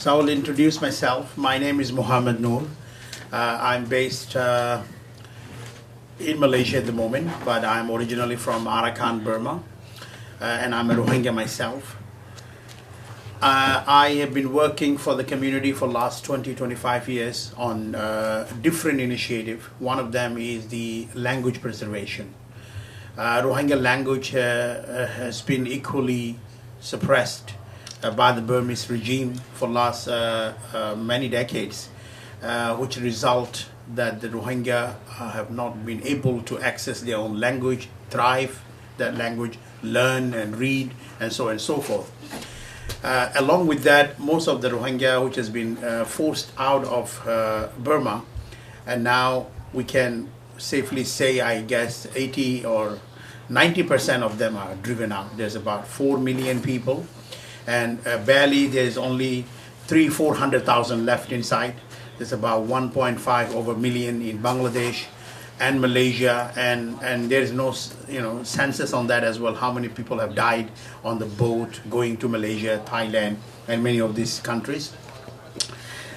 So I will introduce myself. My name is Muhammad Noor. I'm based in Malaysia at the moment, but I'm originally from Arakan, Burma, and I'm a Rohingya myself. I have been working for the community for the last 20-25 years on different initiatives. One of them is the language preservation. Rohingya language has been equally suppressed by the Burmese regime for last many decades, which result that the Rohingya have not been able to access their own language, thrive that language, learn and read, and so on and so forth. Along with that, most of the Rohingya, which has been forced out of Burma, and now we can safely say, I guess, 80 or 90% of them are driven out. There's about 4 million people, and barely there's only 300,000-400,000 left inside. There's about 1.5 over million in Bangladesh and Malaysia, and there's no census on that as well, how many people have died on the boat going to Malaysia, Thailand, and many of these countries.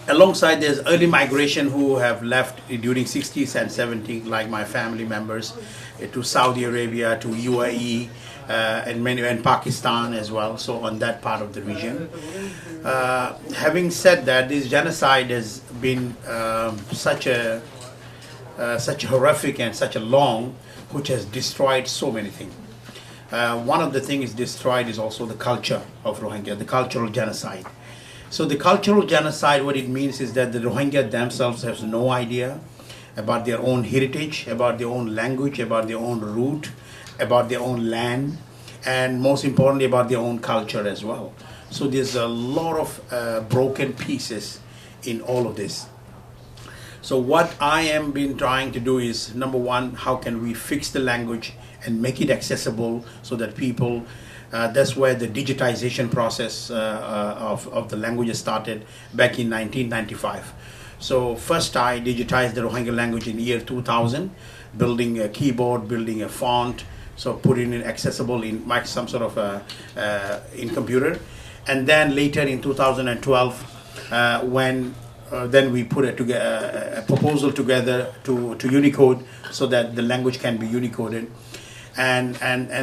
Alongside, there's early migration who have left during 60s and 70s, like my family members, to Saudi Arabia, to UAE, and Pakistan as well, so on that part of the region. Having said that, this genocide has been such a horrific and such a long, which has destroyed so many things. One of the things destroyed is also the culture of Rohingya, the cultural genocide. So the cultural genocide, what it means is that the Rohingya themselves have no idea about their own heritage, about their own language, about their own root, about their own land, and most importantly about their own culture as well. So there's a lot of broken pieces in all of this. So what I am been trying to do is, number one, how can we fix the language and make it accessible so that people, that's where the digitization process of the languages started back in 1995. So first I digitized the Rohingya language in the year 2000, building a keyboard, building a font, so putting it accessible in some sort of in computer. And then later in 2012, when then we put a proposal together to Unicode so that the language can be Unicoded, and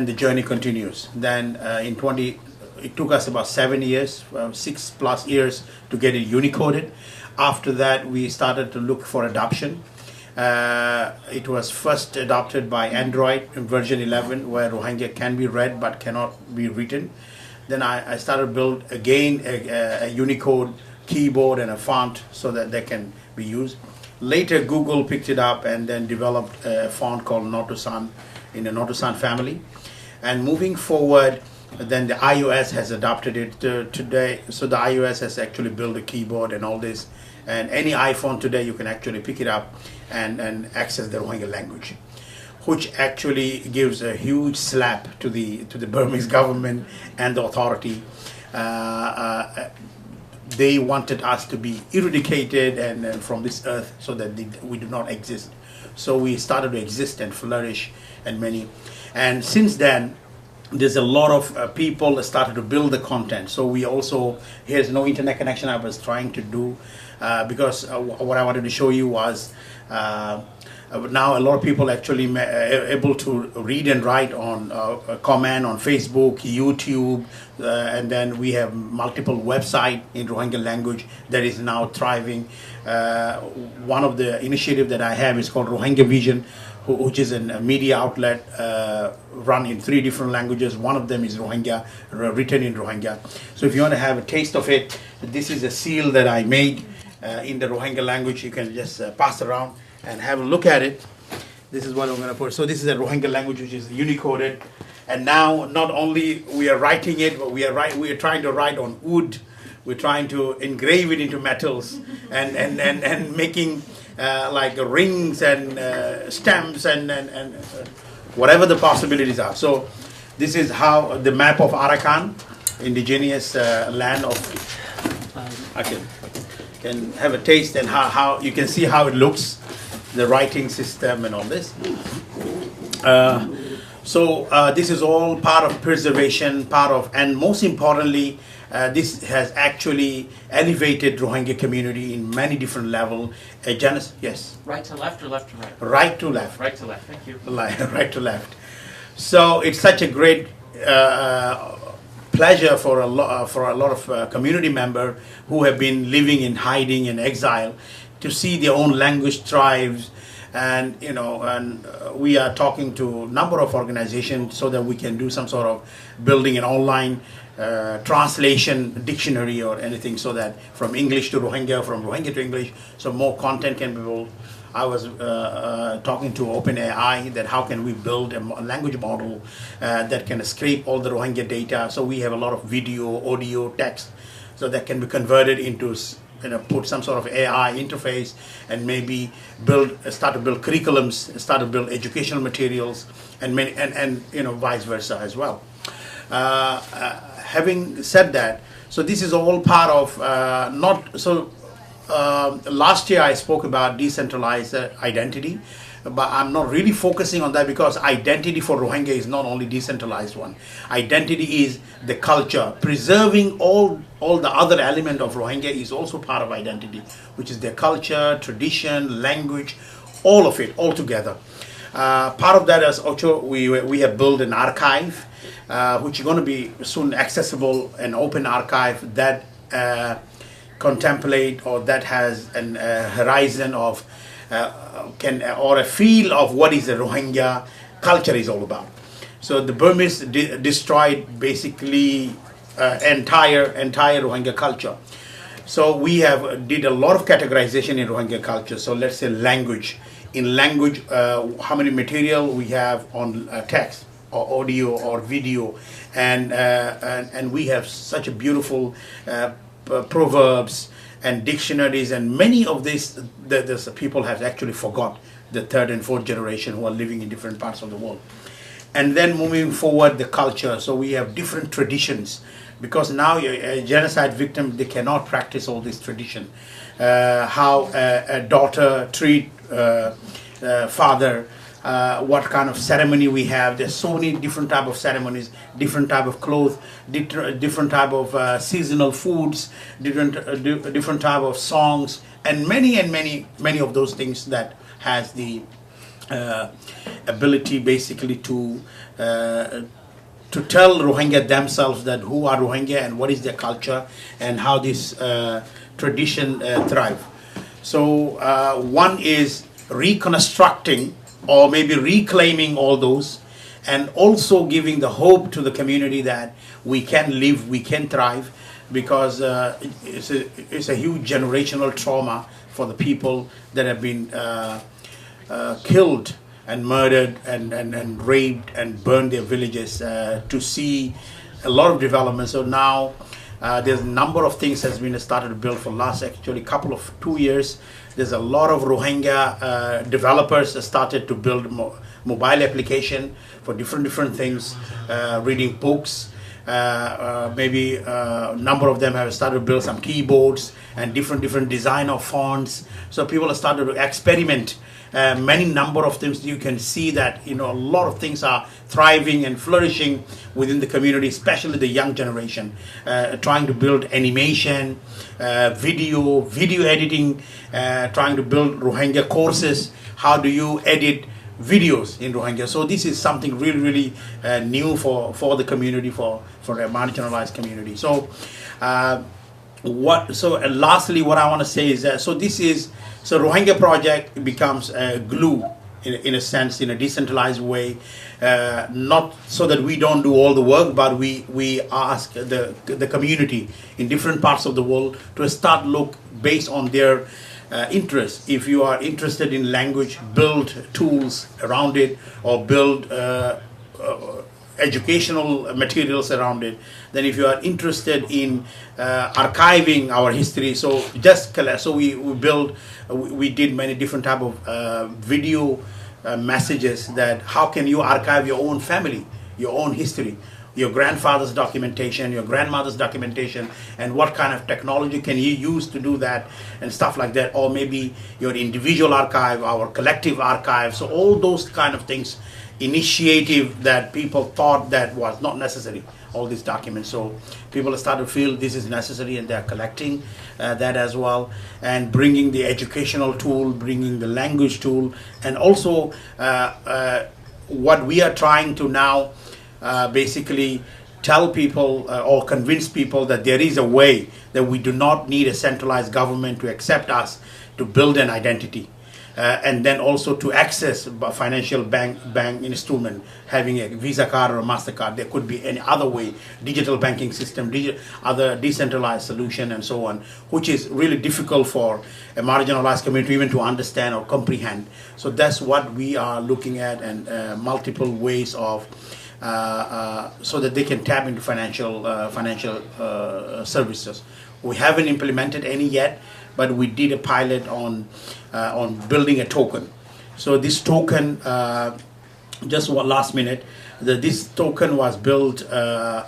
the journey continues. Then it took us about 7 years, 6+ years to get it Unicoded. After that, we started to look for adoption. It was first adopted by Android in version 11, where Rohingya can be read but cannot be written. Then I started to build again a Unicode keyboard and a font so that they can be used. Later, Google picked it up and then developed a font called Notusan in the Notusan family. And moving forward, then the iOS has adopted it today. So the iOS has actually built a keyboard and all this. And any iPhone today, you can actually pick it up and access the Rohingya language, which actually gives a huge slap to the Burmese government and the authority. They wanted us to be eradicated and from this earth so that we do not exist. So we started to exist and flourish, and since then, there's a lot of people that started to build the content. So we also, here's no internet connection I was trying to do, because what I wanted to show you was now a lot of people actually able to read and write on comment on Facebook, YouTube, and then we have multiple websites in Rohingya language that is now thriving. One of the initiatives that I have is called Rohingya Vision, which is a media outlet run in 3 different languages. One of them is Rohingya, written in Rohingya. So if you want to have a taste of it, this is a seal that I made in the Rohingya language. You can just pass around and have a look at it. This is what I'm going to put. So this is a Rohingya language which is Unicoded. And now not only we are writing it, but we are trying to write on wood. We're trying to engrave it into metals and making like rings and stamps and whatever the possibilities are. So this is how the map of Arakan, indigenous land of. I can have a taste and how you can see how it looks, the writing system and all this. So this is all part of preservation, and most importantly, this has actually elevated Rohingya community in many different levels. Janice, yes? Right to left or left to right? Right to left. Right to left, thank you. Right to left. So it's such a great pleasure for a lot of community members who have been living in hiding and exile to see their own language thrives. And we are talking to a number of organizations so that we can do some sort of building an online translation dictionary or anything, so that from English to Rohingya, from Rohingya to English, so more content can be built. I was talking to OpenAI that how can we build a language model that can scrape all the Rohingya data. So we have a lot of video, audio, text, so that can be converted into put some sort of AI interface and maybe start to build curriculums, start to build educational materials, and vice versa as well. Having said that, so this is all part of last year I spoke about decentralized identity, but I'm not really focusing on that because identity for Rohingya is not only decentralized one. Identity is the culture. Preserving all the other element of Rohingya is also part of identity, which is their culture, tradition, language, all of it, all together. Part of that is also we have built an archive, which is going to be soon accessible, an open archive that contemplate or that has an horizon of or a feel of what is the Rohingya culture is all about. So the Burmese destroyed basically entire Rohingya culture. So we did a lot of categorization in Rohingya culture. So let's say language. In language, how many material we have on text or audio or video, and we have such a beautiful proverbs and dictionaries, and many of these the people have actually forgot, the third and fourth generation who are living in different parts of the world. And then moving forward, the culture. So we have different traditions, because now a genocide victim, they cannot practice all this tradition. How a daughter treat father, what kind of ceremony we have. There's so many different type of ceremonies, different type of clothes, different type of seasonal foods, different type of songs, and many of those things that has the ability basically to tell Rohingya themselves that who are Rohingya and what is their culture and how this tradition thrive. So one is reconstructing or maybe reclaiming all those, and also giving the hope to the community that we can live, we can thrive, because it's a huge generational trauma for the people that have been killed and murdered and raped and burned their villages, to see a lot of development. So now there's a number of things has been started to build for last actually 2 years. There's a lot of Rohingya developers that started to build mobile application for different things, reading books. Maybe a number of them have started to build some keyboards and different design of fonts. So people have started to experiment. Many number of things. You can see that a lot of things are thriving and flourishing within the community, especially the young generation, trying to build animation, video editing, trying to build Rohingya courses. How do you edit videos in Rohingya? So this is something really new for the community, for a marginalized community. So lastly, what I want to say is that so Rohingya project becomes a glue in a sense, in a decentralized way, not so that we don't do all the work, but we ask the community in different parts of the world to start look based on their interest. If you are interested in language, build tools around it, or build educational materials around it. Then if you are interested in archiving our history, we did many different type of video messages, that how can you archive your own family, your own history, your grandfather's documentation, your grandmother's documentation, and what kind of technology can you use to do that, and stuff like that. Or maybe your individual archive, our collective archive. So all those kind of things, initiative that people thought that was not necessary, all these documents. So people start to feel this is necessary, and they're collecting that as well, and bringing the educational tool, bringing the language tool, and also what we are trying to now basically tell people or convince people that there is a way that we do not need a centralized government to accept us, to build an identity. And then also to access financial bank instrument, having a Visa card or a MasterCard. There could be any other way, digital banking system, other decentralized solution, and so on, which is really difficult for a marginalized community even to understand or comprehend. So that's what we are looking at, and multiple ways of so that they can tap into financial services. We haven't implemented any yet, but we did a pilot on building a token. So this token, just one last minute, this token was built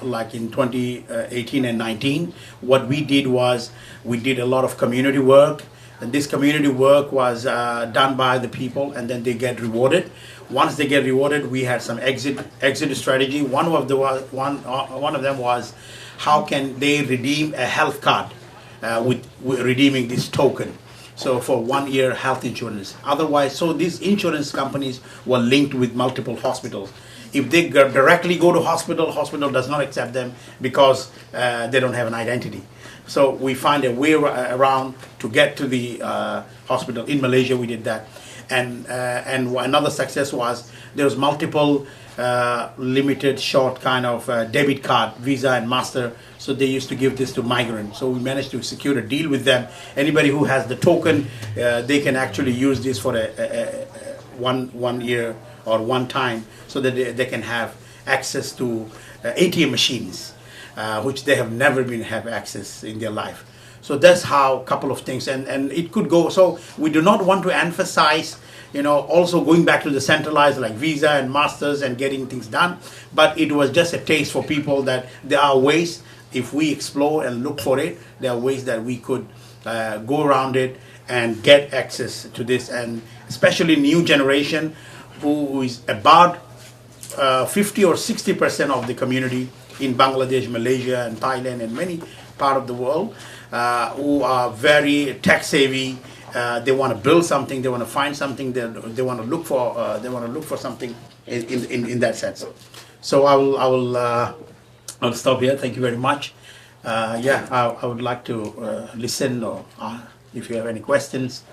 like in 2018 and 19. What we did was we did a lot of community work, and this community work was done by the people, and then they get rewarded. Once they get rewarded, we had some exit strategy. One of them was how can they redeem a health card with redeeming this token. So for 1 year health insurance. Otherwise, so these insurance companies were linked with multiple hospitals. If they directly go to hospital does not accept them because they don't have an identity. So we find a way around to get to the hospital. In Malaysia, we did that. And another success was there was multiple limited short kind of debit card, Visa and Master. So they used to give this to migrants. So we managed to secure a deal with them. Anybody who has the token, they can actually use this for a 1 year or one time, so that they can have access to ATM machines, which they have never have access in their life. So that's how a couple of things, and it could go. So we do not want to emphasize, also going back to the centralized like Visa and Masters and getting things done, but it was just a taste for people that there are ways, if we explore and look for it, there are ways that we could go around it and get access to this, and especially new generation who is about 50 or 60% of the community in Bangladesh, Malaysia, and Thailand, and many part of the world, who are very tech savvy. They want to build something. They want to find something. They want to look for. They want to look for something in that sense. So I'll stop here. Thank you very much. I would like to listen, or if you have any questions,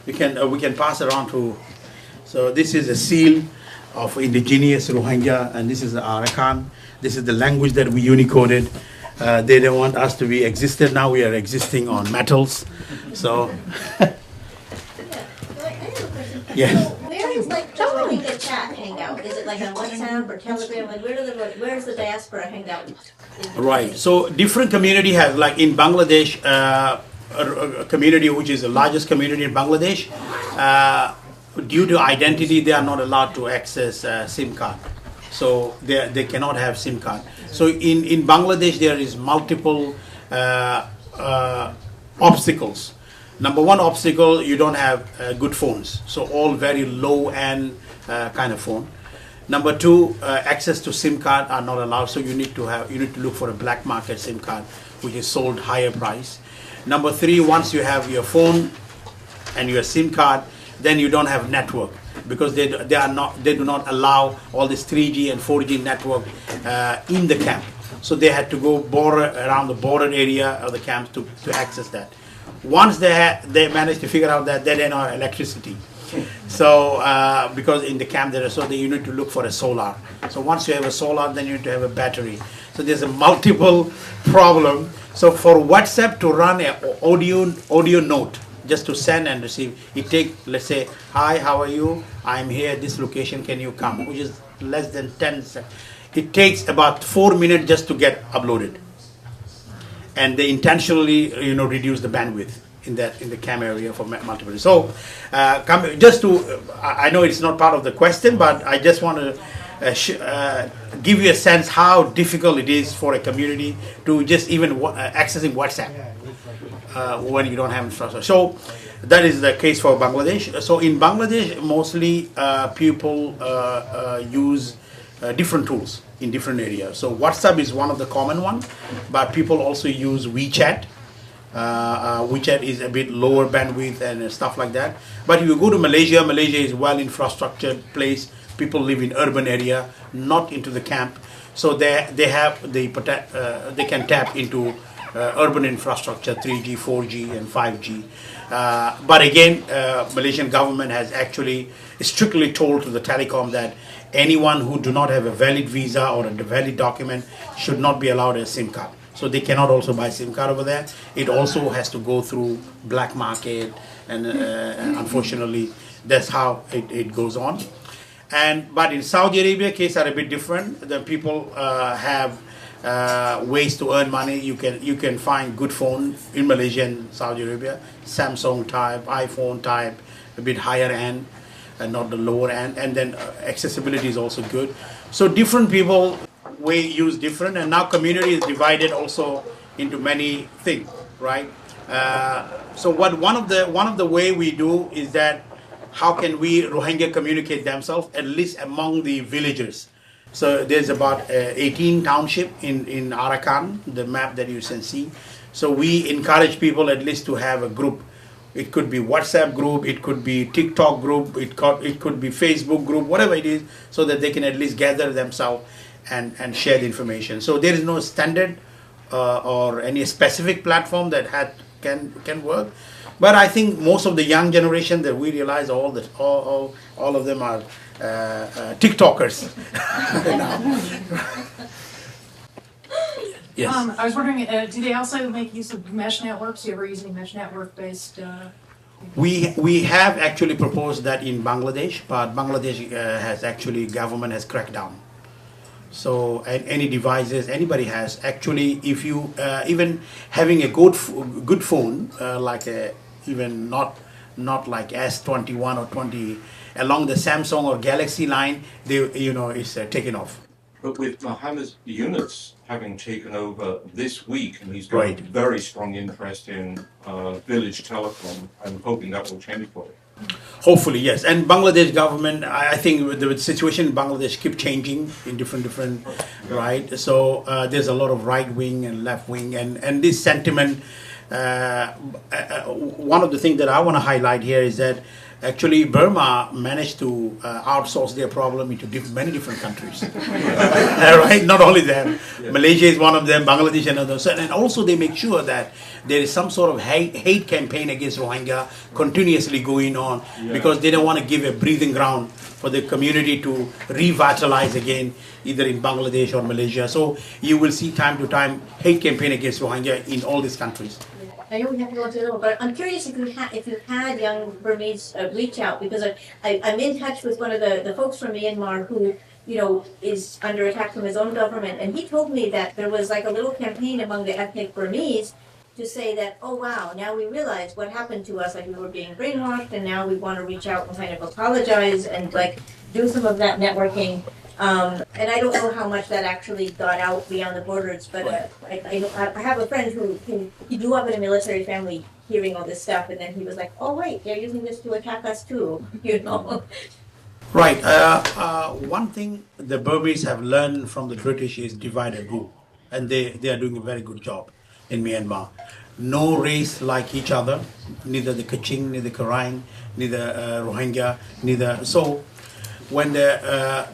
we can pass around to. So this is a seal of indigenous Rohingya, and this is the Arakan. This is the language that we unicoded. They don't want us to be existed. Now we are existing on metals. So, yes. Where is like the Rohingya chat hangout? Is it like on WhatsApp or Telegram? Like where's the diaspora hangout? Right. So different community have, like in Bangladesh, a community which is the largest community in Bangladesh. Due to identity, they are not allowed to access SIM card. So they cannot have SIM card. So in Bangladesh, there is multiple obstacles. Number one obstacle, you don't have good phones. So all very low-end kind of phone. Number two, access to SIM card are not allowed. So you need to look for a black market SIM card, which is sold higher price. Number three, once you have your phone and your SIM card, then you don't have network, because they do not allow all this 3G and 4G network in the camp. So they had to go around the border area of the camps to access that. Once they managed to figure out that, they didn't have electricity. So because in the camp you need to look for a solar. So once you have a solar, then you need to have a battery. So there's a multiple problem. So for WhatsApp to run an audio note, just to send and receive, it takes, let's say, hi, how are you? I'm here at this location, can you come? Which is less than 10 seconds. It takes about 4 minutes just to get uploaded. And they intentionally, reduce the bandwidth in the CAM area for multiple. So, I know it's not part of the question, but I just want to give you a sense how difficult it is for a community to just even accessing WhatsApp. When you don't have infrastructure. So that is the case for Bangladesh. So in Bangladesh, mostly people use different tools in different areas. So WhatsApp is one of the common one, but people also use WeChat. WeChat is a bit lower bandwidth and stuff like that. But if you go to Malaysia, Malaysia is well infrastructured place. People live in urban area, not into the camp. So they can tap into urban infrastructure, 3G, 4G, and 5G. But again, Malaysian government has actually strictly told to the telecom that anyone who do not have a valid visa or a valid document should not be allowed a SIM card. So they cannot also buy SIM card over there. It also has to go through black market, and unfortunately, that's how it goes on. But in Saudi Arabia, case are a bit different. The people have ways to earn money. You can find good phone in Malaysia and Saudi Arabia, Samsung type, iPhone type, a bit higher end, and not the lower end. And then accessibility is also good. So different people use different, and now community is divided also into many things, right? So one of the way we do is that how can we Rohingya communicate themselves at least among the villagers? So there's about 18 township in Arakan, the map that you can see. So we encourage people at least to have a group. It could be WhatsApp group, it could be TikTok group, it could be Facebook group, whatever it is, so that they can at least gather themselves and share the information. So there is no standard or any specific platform that can work. But I think most of the young generation that we realize all of them are TikTokers now. Yes. I was wondering, do they also make use of mesh networks? Do you ever use any mesh network based? We have actually proposed that in Bangladesh, but Bangladesh government has cracked down. So any devices anybody has, actually, if you even having a good phone like even not like S21 or 20 along the Samsung or Galaxy line, it's taken off. But with Mohammed Yunus having taken over this week, and he's got a very strong interest in village telecom, I'm hoping that will change for it. Hopefully, yes. And Bangladesh government, I think the situation in Bangladesh keep changing in different, right? So there's a lot of right wing and left wing, and this sentiment. One of the things that I want to highlight here is that actually Burma managed to outsource their problem into many different countries. Right? Not only them. Yeah. Malaysia is one of them, Bangladesh another. And also they make sure that there is some sort of hate campaign against Rohingya continuously going on, because they don't want to give a breathing ground for the community to revitalize again, either in Bangladesh or Malaysia. So you will see time to time hate campaign against Rohingya in all these countries. I know we have to go into a little, but I'm curious if you've had young Burmese reach out, because I'm in touch with one of the folks from Myanmar who, is under attack from his own government, and he told me that there was like a little campaign among the ethnic Burmese to say that, oh wow, now we realize what happened to us, like we were being brainwashed, and now we want to reach out and kind of apologize and like do some of that networking. And I don't know how much that actually got out beyond the borders, but I have a friend who he grew up in a military family hearing all this stuff, and then he was like, oh wait, they're using this to attack us too, Right. One thing the Burmese have learned from the British is divide and rule, and they are doing a very good job in Myanmar. No race like each other, neither the Kaching, neither Karaing, neither Rohingya, neither. So when the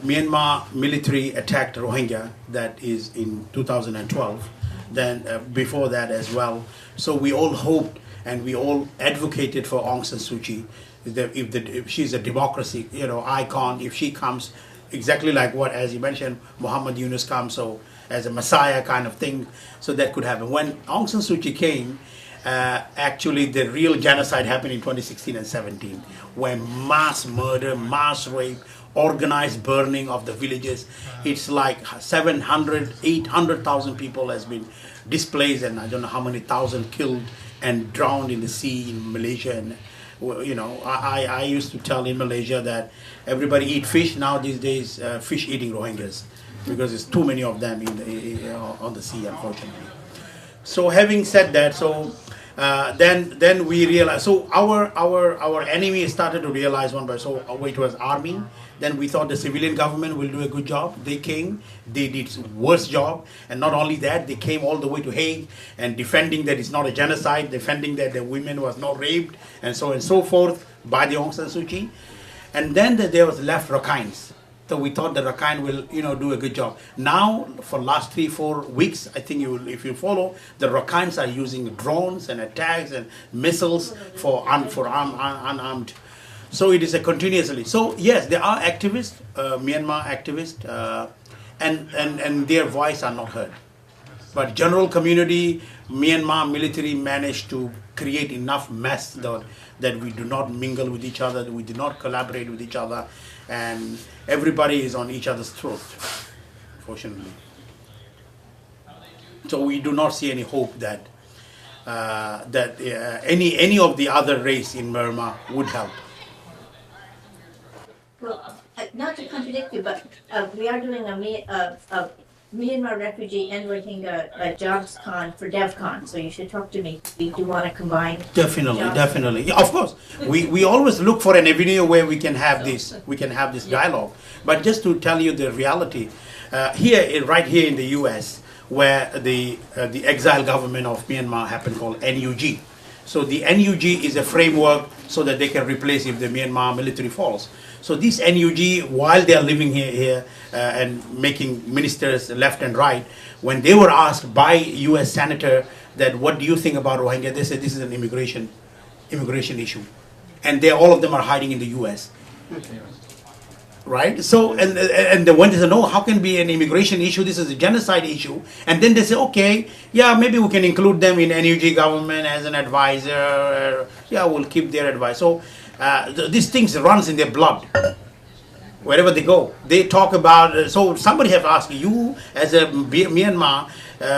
Myanmar military attacked Rohingya, that is in 2012, then before that as well. So we all hoped and we all advocated for Aung San Suu Kyi, that if she's a democracy, icon, if she comes, exactly like what, as you mentioned, Muhammad Yunus comes, so as a messiah kind of thing, so that could happen. When Aung San Suu Kyi came, actually the real genocide happened in 2016 and 17, when mass murder, mass rape, organized burning of the villages. It's like 700, 800,000 people has been displaced, and I don't know how many thousand killed and drowned in the sea in Malaysia. And I used to tell in Malaysia that everybody eat fish. Now these days, fish eating Rohingyas, because there's too many of them on the sea, unfortunately. So having said that, then we realized. So our enemy started to realize one by. So it was army, Then we thought the civilian government will do a good job. They came, they did worse job, and not only that, they came all the way to Hague and defending that it's not a genocide, defending that the women was not raped, and so forth by the Aung San Suu Kyi. And then there was left Rakhines. So we thought the Rakhine will, do a good job. Now, for last 3-4 weeks, I think if you follow, the Rakhines are using drones and attacks and missiles for unarmed. So it is a continuously. So yes, there are activists, Myanmar activists, and their voice are not heard. But general community, Myanmar military managed to create enough mess that we do not mingle with each other, we do not collaborate with each other, and everybody is on each other's throat, fortunately. So we do not see any hope that any of the other race in Burma would help. Well, not to contradict you, but we are doing a Myanmar refugee and Rohingya jobs con for DevCon, so you should talk to me. We do want to combine. Definitely. Yeah, of course. We always look for an avenue where we can have this dialogue. But just to tell you the reality, right here in the U.S., where the exile government of Myanmar happened called NUG. So the NUG is a framework so that they can replace if the Myanmar military falls. So this NUG, while they are living here and making ministers left and right, when they were asked by U.S. senator that what do you think about Rohingya, they said this is an immigration issue, and all of them are hiding in the U.S. Right? So and when they say no, how can it be an immigration issue? This is a genocide issue, and then they say okay, yeah, maybe we can include them in NUG government as an advisor. Yeah, we'll keep their advice. So. These things runs in their blood. Wherever they go, they talk about. So somebody have asked you, as a Myanmar,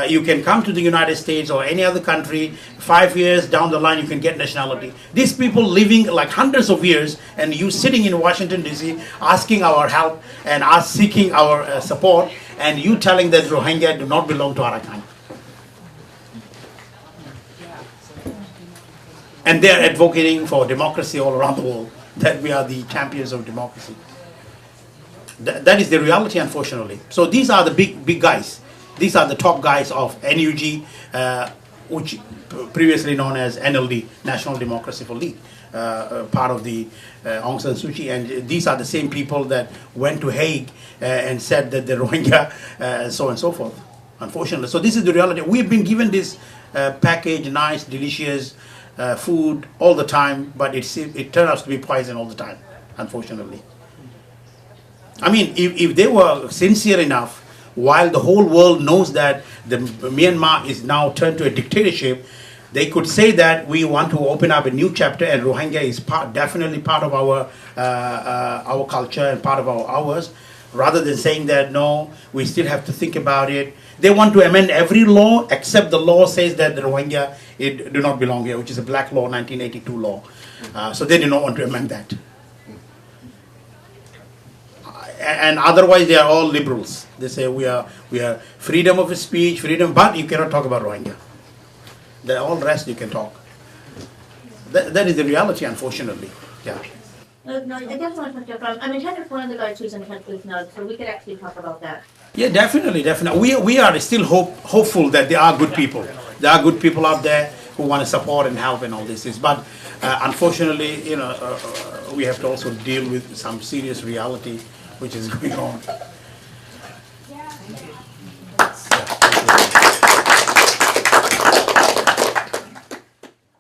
you can come to the United States or any other country. 5 years down the line, you can get nationality. These people living like hundreds of years, and you sitting in Washington D.C. asking our help and seeking our support, and you telling that Rohingya do not belong to Arakan. And they are advocating for democracy all around the world, that we are the champions of democracy. That is the reality, unfortunately. So these are the big guys. These are the top guys of NUG, which previously known as NLD, National Democracy for League, part of the Aung San Suu Kyi. And these are the same people that went to Hague and said that the Rohingya, so and so forth, unfortunately. So this is the reality. We've been given this package, nice, delicious, food all the time, but it turns out to be poison all the time, unfortunately. I mean, if they were sincere enough, while the whole world knows that the Myanmar is now turned to a dictatorship, they could say that we want to open up a new chapter, and Rohingya is definitely part of our culture and part of ours, rather than saying that no, we still have to think about it. They want to amend every law except the law says that the Rohingya do not belong here, which is a black law, 1982 law. So they do not want to amend that. And otherwise they are all liberals. They say we are freedom of speech, but you cannot talk about Rohingya. All rest you can talk. That is the reality, unfortunately. Yeah. No, I definitely want to talk to you. I'm in touch with one of the guys who's in touch with now, so we could actually talk about that. Yeah, definitely. We are still hopeful that there are good people. There are good people out there who want to support and help and all this. But unfortunately, we have to also deal with some serious reality which is going on.